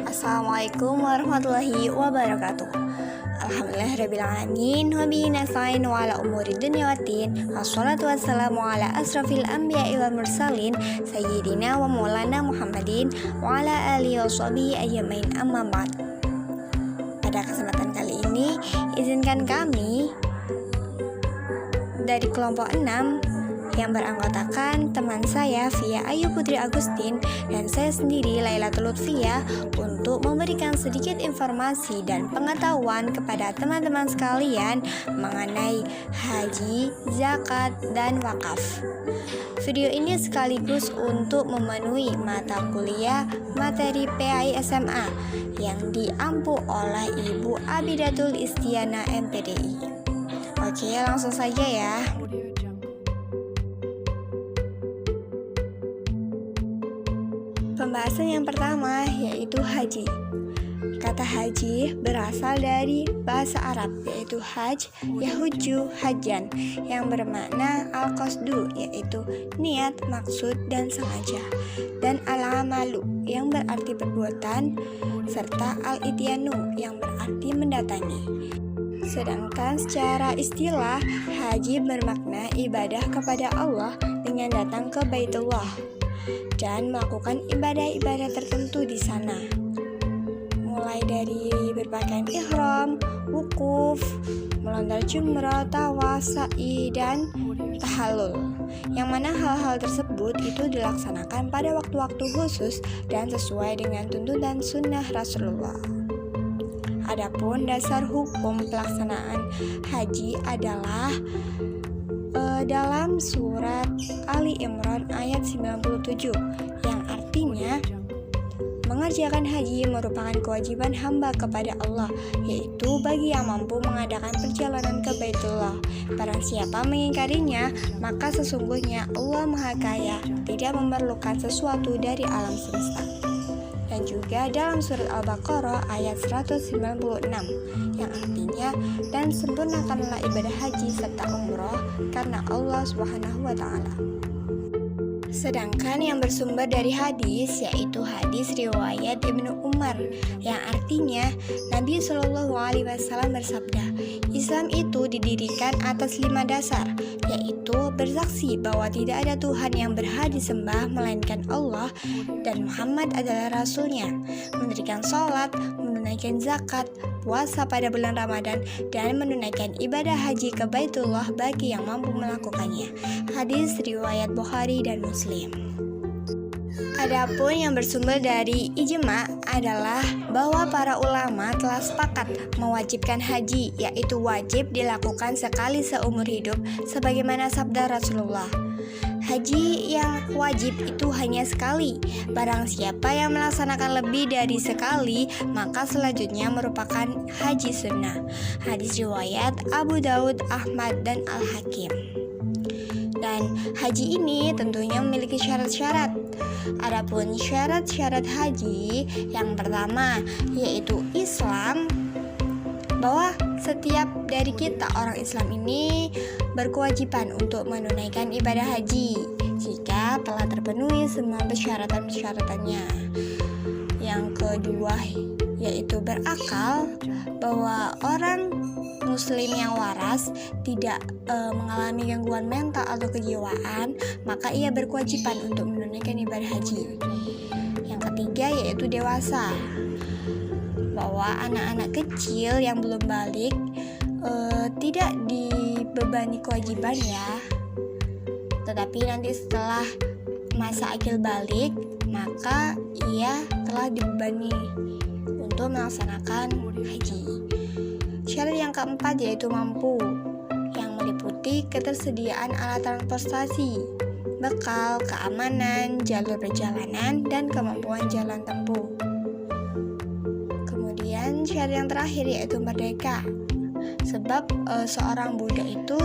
Assalamualaikum warahmatullahi wabarakatuh. Alhamdulillahirrabbilalamin. Wabihi nasta'in wa ala umuri dunya waddin. Wassalatu wassalamu ala asrafil anbiya'i wal mursalin Sayyidina wa maulana Muhammadin wa ala alihi wa sahbihi ajmain, amma ba'd. Pada kesempatan kali ini, izinkan kami dari kelompok 6 yang beranggotakan teman saya Via Ayu Putri Agustin dan saya sendiri Lailatul Lutfia untuk memberikan sedikit informasi dan pengetahuan kepada teman-teman sekalian mengenai haji, zakat, dan wakaf. Video ini sekaligus untuk memenuhi mata kuliah materi PAI SMA yang diampu oleh Ibu Abidatul Istiana MPDI. Oke, langsung saja ya. Pembahasan yang pertama yaitu haji. Kata haji berasal dari bahasa Arab yaitu haj, yahuju, hajan yang bermakna al-qasdu yaitu niat, maksud, dan sengaja, dan al-amalu yang berarti perbuatan, serta al-ityanu yang berarti mendatangi. Sedangkan secara istilah haji bermakna ibadah kepada Allah dengan datang ke Baitullah dan melakukan ibadah-ibadah tertentu di sana, mulai dari berpakaian ihram, wukuf, melontar jumrah, tawaf, sa'i, dan tahallul. Yang mana hal-hal tersebut itu dilaksanakan pada waktu-waktu khusus dan sesuai dengan tuntunan sunnah Rasulullah. Adapun dasar hukum pelaksanaan haji adalah dalam surat Ali Imran ayat 97 yang artinya mengerjakan haji merupakan kewajiban hamba kepada Allah, yaitu bagi yang mampu mengadakan perjalanan ke Baitullah. Barang siapa mengingkarinya, maka sesungguhnya Allah Maha Kaya, tidak memerlukan sesuatu dari alam semesta. Dan juga dalam surat Al-Baqarah ayat 196 yang artinya, dan sempurnakanlah ibadah haji serta umroh karena Allah Subhanahu wa Ta'ala. Sedangkan yang bersumber dari hadis yaitu hadis riwayat Ibnu Umar yang artinya Nabi Shallallahu Alaihi Wasallam bersabda, Islam itu didirikan atas 5 dasar, yaitu bersaksi bahwa tidak ada Tuhan yang berhak disembah melainkan Allah dan Muhammad adalah Rasulnya, mendirikan sholat, menunaikan zakat, puasa pada bulan Ramadan, dan menunaikan ibadah haji ke Baitullah bagi yang mampu melakukannya. Hadis riwayat Bukhari dan Muslim. Adapun yang bersumber dari ijma adalah bahwa para ulama telah sepakat mewajibkan haji, yaitu wajib dilakukan sekali seumur hidup sebagaimana sabda Rasulullah. Haji yang wajib itu hanya sekali. Barang siapa yang melaksanakan lebih dari sekali, maka selanjutnya merupakan haji sunnah. Hadis riwayat Abu Daud, Ahmad, dan Al-Hakim. Dan haji ini tentunya memiliki syarat-syarat. Adapun syarat-syarat haji yang pertama yaitu Islam, bahwa setiap dari kita orang Islam ini berkewajiban untuk menunaikan ibadah haji jika telah terpenuhi semua persyaratan-persyaratannya. Yang kedua yaitu berakal, bahwa orang Muslim yang waras tidak mengalami gangguan mental atau kejiwaan, maka ia berkewajiban untuk menunaikan ibadah haji. Yang ketiga yaitu dewasa, bahwa anak-anak kecil yang belum balik tidak dibebani kewajiban ya, tetapi nanti setelah masa akil balik maka ia telah dibebani untuk melaksanakan haji. Syarat yang keempat yaitu mampu, yang meliputi ketersediaan alat transportasi, bekal, keamanan, jalur perjalanan, dan kemampuan jalan tempuh. Kemudian syarat yang terakhir yaitu merdeka, sebab seorang budak itu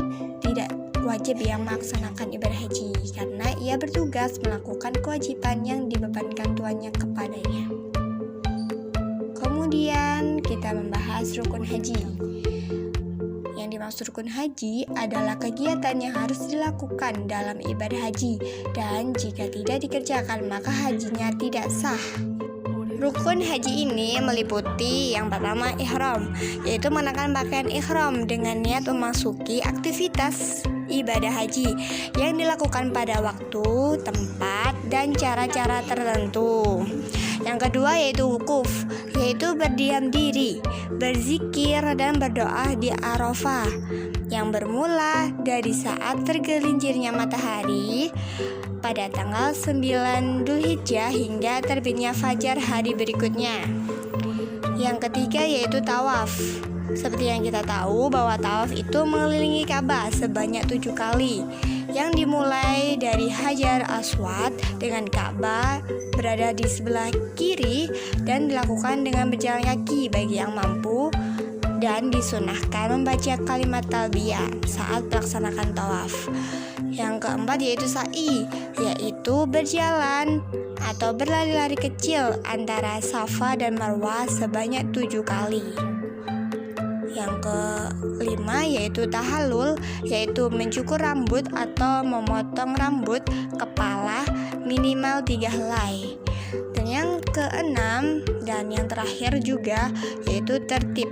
tidak wajib yang melaksanakan ibadah haji karena ia bertugas melakukan kewajiban yang dibebankan tuannya kepadanya. Kemudian kita membahas rukun haji. Yang dimaksud rukun haji adalah kegiatan yang harus dilakukan dalam ibadah haji, dan jika tidak dikerjakan maka hajinya tidak sah. Rukun haji ini meliputi yang pertama ihram, yaitu mengenakan pakaian ihram dengan niat memasuki aktivitas ibadah haji yang dilakukan pada waktu, tempat, dan cara-cara tertentu. Yang kedua yaitu wukuf, yaitu berdiam diri, berzikir dan berdoa di Arafah yang bermula dari saat tergelincirnya matahari pada tanggal 9 Dzulhijjah hingga terbitnya fajar hari berikutnya. Yang ketiga yaitu tawaf. Seperti yang kita tahu bahwa tawaf itu mengelilingi Ka'bah sebanyak 7 kali, yang dimulai dari Hajar Aswad dengan Ka'bah berada di sebelah kiri dan dilakukan dengan berjalan kaki bagi yang mampu, dan disunahkan membaca kalimat talbiyah saat melaksanakan tawaf. Yang keempat yaitu sa'i, yaitu berjalan atau berlari-lari kecil antara Safa dan Marwah sebanyak 7 kali. Yang kelima yaitu tahallul, yaitu mencukur rambut atau memotong rambut kepala minimal 3 helai. Dan yang keenam dan yang terakhir juga yaitu tertib,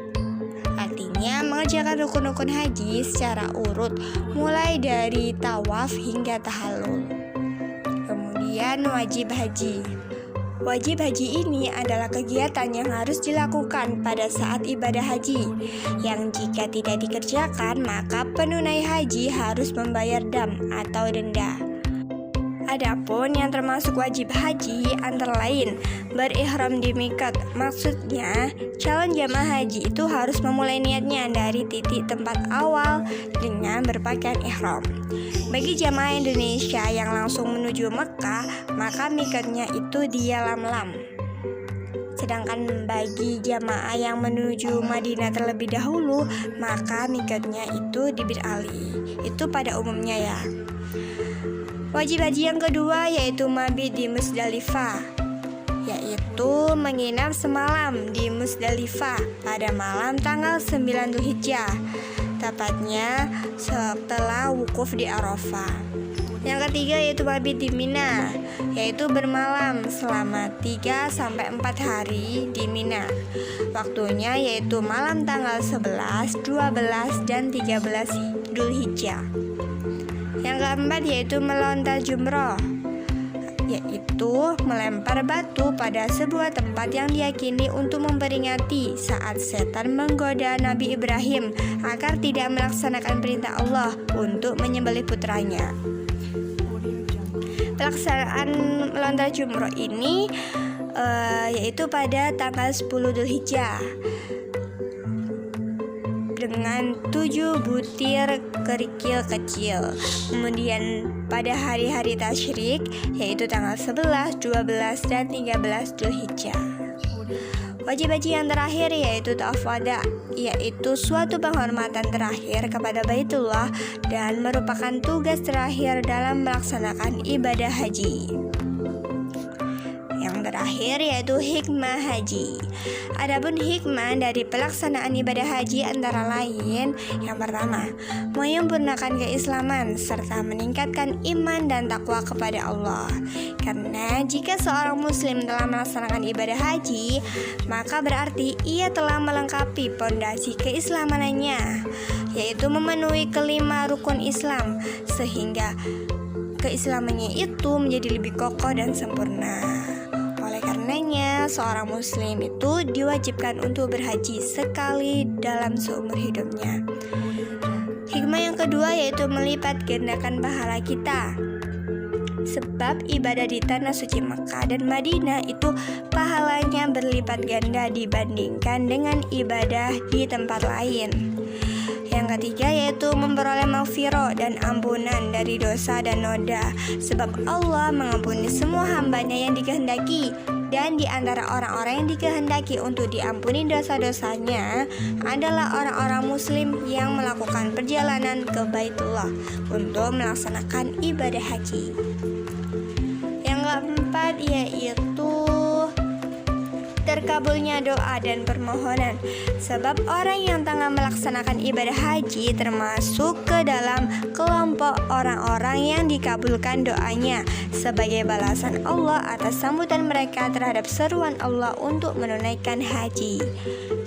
artinya mengerjakan rukun-rukun haji secara urut mulai dari tawaf hingga tahallul. Kemudian wajib haji. Wajib haji ini adalah kegiatan yang harus dilakukan pada saat ibadah haji, yang jika tidak dikerjakan maka penunai haji harus membayar dam atau denda. Adapun yang termasuk wajib haji antara lain berihram di miqat. Maksudnya, calon jamaah haji itu harus memulai niatnya dari titik tempat awal dengan berpakaian ihram. Bagi jamaah Indonesia yang langsung menuju Mekah, maka miqatnya itu di Yalamlam. Sedangkan bagi jamaah yang menuju Madinah terlebih dahulu, maka miqatnya itu di Bir Ali. Itu pada umumnya ya. Wajib haji yang kedua yaitu mabit di Musdalifah, yaitu menginap semalam di Musdalifah pada malam tanggal 9 Dzulhijjah, tepatnya setelah wukuf di Arafah. Yang ketiga yaitu mabit di Mina, yaitu bermalam selama 3-4 hari di Mina. Waktunya yaitu malam tanggal 11, 12, dan 13 Dzulhijjah. Yang keempat yaitu melontar jumroh, yaitu melempar batu pada sebuah tempat yang diyakini untuk memperingati saat setan menggoda Nabi Ibrahim agar tidak melaksanakan perintah Allah untuk menyembelih putranya. Pelaksanaan melontar jumroh ini yaitu pada tanggal 10 Dzulhijjah dengan 7 butir kerikil kecil. Kemudian pada hari-hari tasyrik yaitu tanggal 11, 12, dan 13 Dzulhijjah. Wajib haji yang terakhir yaitu tawaf wada, yaitu suatu penghormatan terakhir kepada Baitullah dan merupakan tugas terakhir dalam melaksanakan ibadah haji. Yang terakhir yaitu hikmah haji. Adapun hikmah dari pelaksanaan ibadah haji antara lain, yang pertama, menyempurnakan keislaman serta meningkatkan iman dan takwa kepada Allah. Karena jika seorang muslim telah melaksanakan ibadah haji, maka berarti ia telah melengkapi pondasi keislamannya, yaitu memenuhi kelima rukun Islam, sehingga keislamannya itu menjadi lebih kokoh dan sempurna. Oleh karenanya, seorang muslim itu diwajibkan untuk berhaji sekali dalam seumur hidupnya. Hikmah yang kedua yaitu melipat gandakan pahala kita. Sebab ibadah di tanah suci Mekah dan Madinah itu pahalanya berlipat ganda dibandingkan dengan ibadah di tempat lain. Yang ketiga yaitu memperoleh maghfirah dan ampunan dari dosa dan noda. Sebab Allah mengampuni semua hambanya yang dikehendaki. Dan di antara orang-orang yang dikehendaki untuk diampuni dosa-dosanya adalah orang-orang muslim yang melakukan perjalanan ke Baitullah untuk melaksanakan ibadah haji. Yang keempat yaitu terkabulnya doa dan permohonan. Sebab orang yang tengah melaksanakan ibadah haji termasuk ke dalam kelompok orang-orang yang dikabulkan doanya sebagai balasan Allah atas sambutan mereka terhadap seruan Allah untuk menunaikan haji.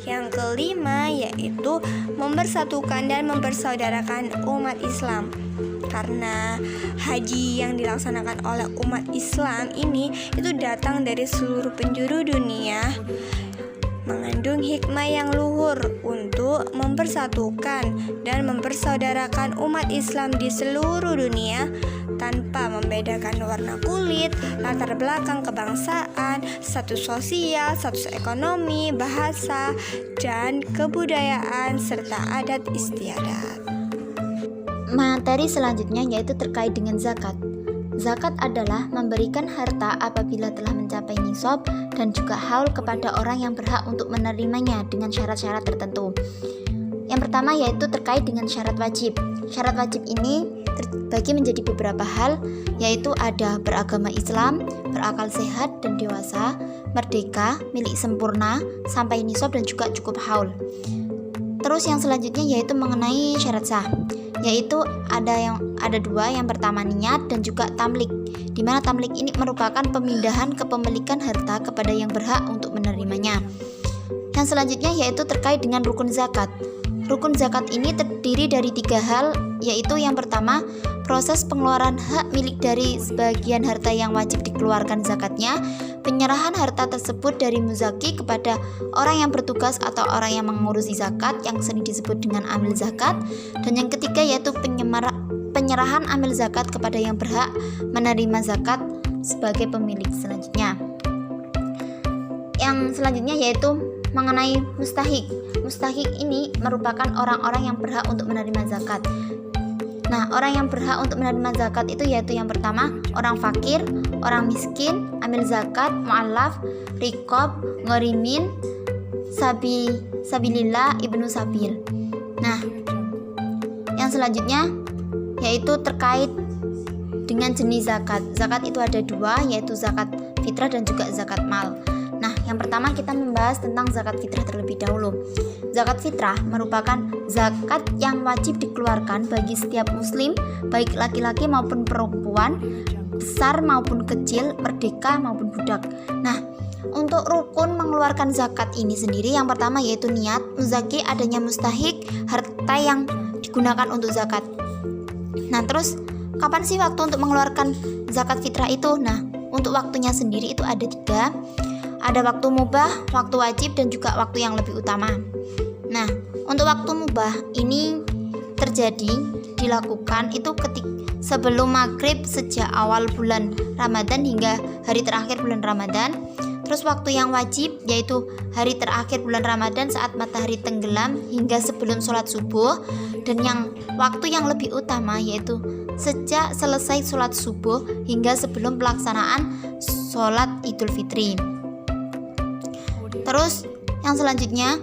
Yang kelima yaitu mempersatukan dan mempersaudarakan umat Islam. Karena haji yang dilaksanakan oleh umat Islam ini itu datang dari seluruh penjuru dunia, mengandung hikmah yang luhur untuk mempersatukan dan mempersaudarakan umat Islam di seluruh dunia tanpa membedakan warna kulit, latar belakang kebangsaan, status sosial, status ekonomi, bahasa, dan kebudayaan serta adat istiadat. Materi selanjutnya yaitu terkait dengan zakat. Zakat adalah memberikan harta apabila telah mencapai nisab dan juga haul kepada orang yang berhak untuk menerimanya dengan syarat-syarat tertentu. Yang pertama yaitu terkait dengan syarat wajib. Syarat wajib ini terbagi menjadi beberapa hal, yaitu ada beragama Islam, berakal sehat dan dewasa, merdeka, milik sempurna, sampai nisab dan juga cukup haul. Terus yang selanjutnya yaitu mengenai syarat sah, yaitu ada dua, yang pertama niat dan juga tamlik, di mana tamlik ini merupakan pemindahan kepemilikan harta kepada yang berhak untuk menerimanya. Yang selanjutnya yaitu terkait dengan rukun zakat. Rukun zakat ini terdiri dari 3 hal, yaitu yang pertama proses pengeluaran hak milik dari sebagian harta yang wajib dikeluarkan zakatnya, penyerahan harta tersebut dari muzaki kepada orang yang bertugas atau orang yang mengurusi zakat yang sering disebut dengan amil zakat, dan yang ketiga yaitu penyerahan amil zakat kepada yang berhak menerima zakat sebagai pemilik selanjutnya. Yang selanjutnya yaitu mengenai mustahik. Mustahik ini merupakan orang-orang yang berhak untuk menerima zakat. Nah, orang yang berhak untuk menerima zakat itu yaitu yang pertama orang fakir, orang miskin, amil zakat, mu'allaf, riqab, gharimin, sabilillah, ibnu sabil. Nah, yang selanjutnya yaitu terkait dengan jenis zakat. Zakat itu ada 2, yaitu zakat fitrah dan juga zakat mal. Nah, yang pertama kita membahas tentang zakat fitrah terlebih dahulu. Zakat fitrah merupakan zakat yang wajib dikeluarkan bagi setiap muslim, baik laki-laki maupun perempuan, besar maupun kecil, merdeka maupun budak. Nah, untuk rukun mengeluarkan zakat ini sendiri, yang pertama yaitu niat, muzaki adanya mustahik, harta yang digunakan untuk zakat. Nah, terus kapan sih waktu untuk mengeluarkan zakat fitrah itu? Nah, untuk waktunya sendiri itu ada 3. Ada waktu mubah, waktu wajib, dan juga waktu yang lebih utama. Nah, untuk waktu mubah ini dilakukan itu sebelum maghrib sejak awal bulan Ramadan hingga hari terakhir bulan Ramadan. Terus waktu yang wajib yaitu hari terakhir bulan Ramadan saat matahari tenggelam hingga sebelum sholat subuh. Dan yang waktu yang lebih utama yaitu sejak selesai sholat subuh hingga sebelum pelaksanaan sholat Idul Fitri. Terus yang selanjutnya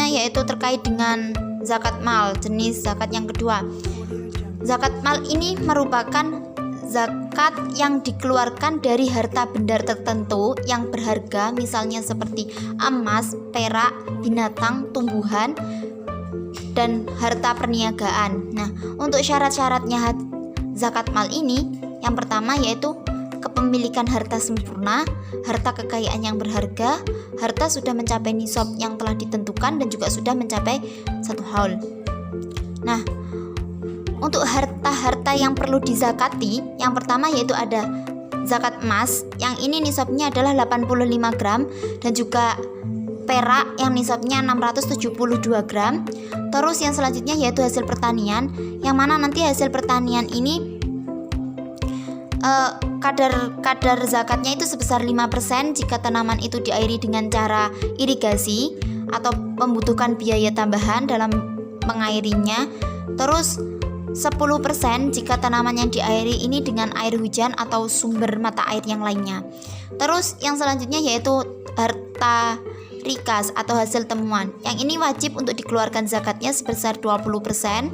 yaitu terkait dengan zakat mal, jenis zakat yang kedua. Zakat mal ini merupakan zakat yang dikeluarkan dari harta benda tertentu yang berharga, misalnya seperti emas, perak, binatang, tumbuhan, dan harta perniagaan. Nah, untuk syarat-syaratnya zakat mal ini, yang pertama yaitu kepemilikan harta sempurna, harta kekayaan yang berharga, harta sudah mencapai nisab yang telah ditentukan dan juga sudah mencapai 1 haul. Nah, untuk harta-harta yang perlu dizakati, yang pertama yaitu ada zakat emas, yang ini nisabnya adalah 85 gram, dan juga perak yang nisabnya 672 gram. Terus yang selanjutnya yaitu hasil pertanian, yang mana nanti hasil pertanian ini kadar zakatnya itu sebesar 5% jika tanaman itu diairi dengan cara irigasi atau membutuhkan biaya tambahan dalam mengairinya. Terus 10% jika tanaman yang diairi ini dengan air hujan atau sumber mata air yang lainnya. Terus yang selanjutnya yaitu harta rikas atau hasil temuan. Yang ini wajib untuk dikeluarkan zakatnya sebesar 20%.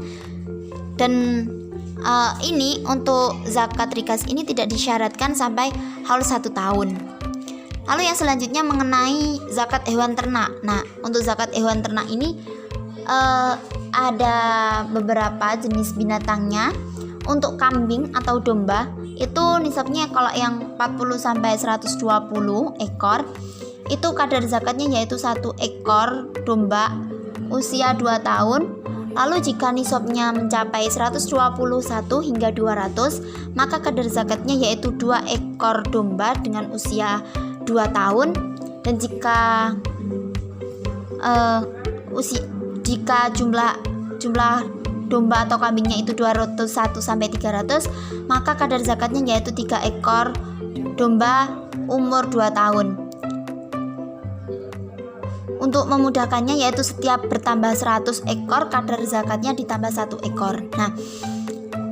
Dan Ini untuk zakat rikas ini tidak disyaratkan sampai haul 1 tahun. Lalu yang selanjutnya mengenai zakat hewan ternak. Nah, untuk zakat hewan ternak ini ada beberapa jenis binatangnya. Untuk kambing atau domba itu nisabnya kalau yang 40 sampai 120 ekor itu kadar zakatnya yaitu 1 ekor domba usia 2 tahun. Lalu jika nisabnya mencapai 121 hingga 200, maka kadar zakatnya yaitu 2 ekor domba dengan usia 2 tahun. Dan jika jumlah domba atau kambingnya itu 201 sampai 300, maka kadar zakatnya yaitu 3 ekor domba umur 2 tahun. Untuk memudahkannya yaitu setiap bertambah 100 ekor kadar zakatnya ditambah 1 ekor. Nah,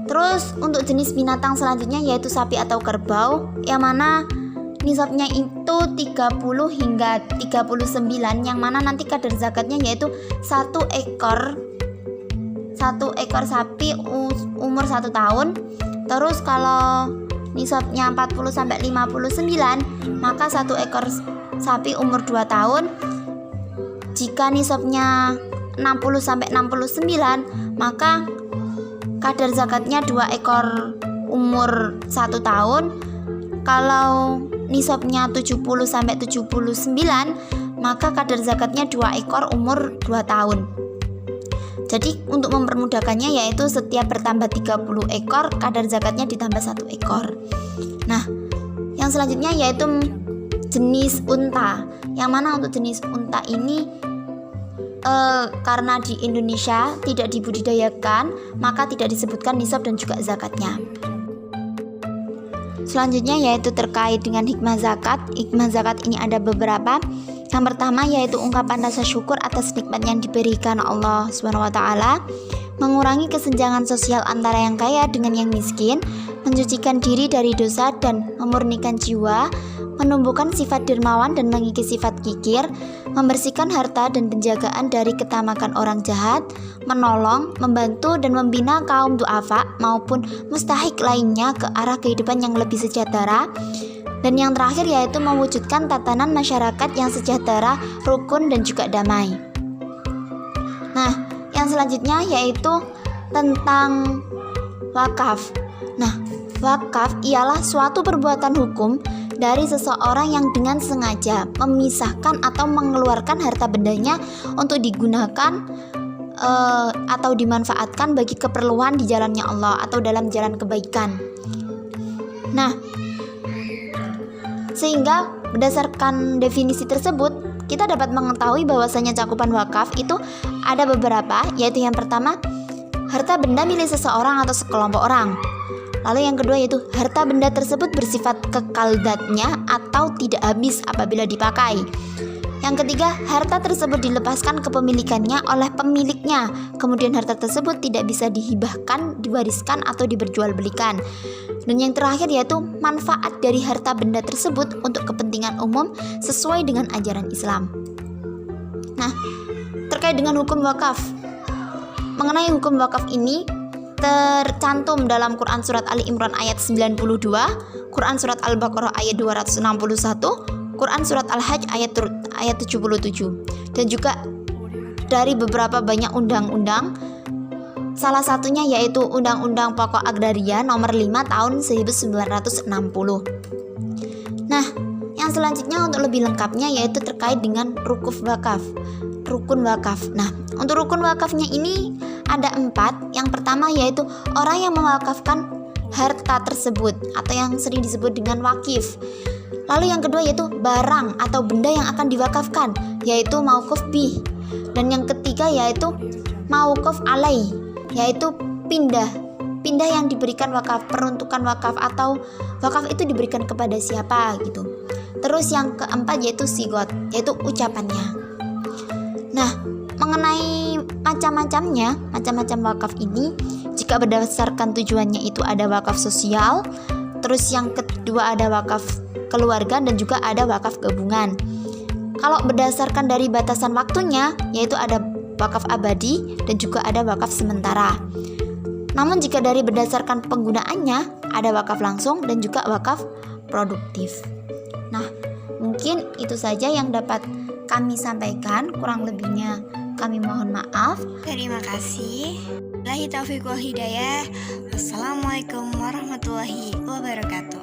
terus untuk jenis binatang selanjutnya yaitu sapi atau kerbau, yang mana nisabnya itu 30 hingga 39, yang mana nanti kadar zakatnya yaitu 1 ekor sapi umur 1 tahun. Terus kalau nisabnya 40 sampai 59, maka 1 ekor sapi umur 2 tahun. Jika nisabnya 60 sampai 69, maka kadar zakatnya 2 ekor umur 1 tahun. Kalau nisabnya 70 sampai 79, maka kadar zakatnya 2 ekor umur 2 tahun. Jadi untuk mempermudahkannya yaitu setiap bertambah 30 ekor kadar zakatnya ditambah 1 ekor. Nah, yang selanjutnya yaitu jenis unta. Yang mana untuk jenis unta ini karena di Indonesia tidak dibudidayakan, maka tidak disebutkan nisab dan juga zakatnya. Selanjutnya yaitu terkait dengan hikmah zakat. Hikmah zakat ini ada beberapa. Yang pertama yaitu ungkapan rasa syukur atas nikmat yang diberikan Allah SWT, mengurangi kesenjangan sosial antara yang kaya dengan yang miskin, mensucikan diri dari dosa dan memurnikan jiwa, menumbuhkan sifat dermawan dan mengikis sifat kikir, membersihkan harta dan penjagaan dari ketamakan orang jahat, menolong, membantu dan membina kaum duafa maupun mustahik lainnya ke arah kehidupan yang lebih sejahtera. Dan yang terakhir yaitu mewujudkan tatanan masyarakat yang sejahtera, rukun dan juga damai. Nah, yang selanjutnya yaitu tentang wakaf. Nah, wakaf ialah suatu perbuatan hukum dari seseorang yang dengan sengaja memisahkan atau mengeluarkan harta bendanya untuk digunakan atau dimanfaatkan bagi keperluan di jalannya Allah atau dalam jalan kebaikan. Nah, sehingga berdasarkan definisi tersebut kita dapat mengetahui bahwasanya cakupan wakaf itu ada beberapa, yaitu yang pertama harta benda milik seseorang atau sekelompok orang. Lalu yang kedua yaitu harta benda tersebut bersifat kekal zatnya atau tidak habis apabila dipakai. Yang ketiga, harta tersebut dilepaskan kepemilikannya oleh pemiliknya. Kemudian harta tersebut tidak bisa dihibahkan, diwariskan atau diperjualbelikan. Dan yang terakhir yaitu manfaat dari harta benda tersebut untuk kepentingan umum sesuai dengan ajaran Islam. Nah, terkait dengan hukum wakaf. Mengenai hukum wakaf ini tercantum dalam Quran Surat Ali Imran ayat 92, Quran Surat Al-Baqarah ayat 261, Quran Surat Al-Hajj ayat 77, dan juga dari beberapa banyak undang-undang. Salah satunya yaitu Undang-Undang Pokok Agraria nomor 5 tahun 1960. Nah, yang selanjutnya untuk lebih lengkapnya yaitu terkait dengan rukun wakaf. Nah, untuk rukun wakafnya ini ada 4. Yang pertama yaitu orang yang mewakafkan harta tersebut atau yang sering disebut dengan wakif. Lalu yang kedua yaitu barang atau benda yang akan diwakafkan, yaitu mauquf bih. Dan yang ketiga yaitu mauquf alai, yaitu pindah yang diberikan wakaf, peruntukan wakaf atau wakaf itu diberikan kepada siapa gitu. Terus yang keempat yaitu sigot, yaitu ucapannya. Nah, mengenai macam-macam wakaf ini, jika berdasarkan tujuannya itu ada wakaf sosial, terus yang kedua ada wakaf keluarga dan juga ada wakaf gabungan. Kalau berdasarkan dari batasan waktunya yaitu ada wakaf abadi dan juga ada wakaf sementara. Namun jika dari berdasarkan penggunaannya, ada wakaf langsung dan juga wakaf produktif. Nah, mungkin itu saja yang dapat kami sampaikan, kurang lebihnya kami mohon maaf. Terima kasih. Wabillahi taufiq wal hidayah. Wassalamualaikum warahmatullahi wabarakatuh.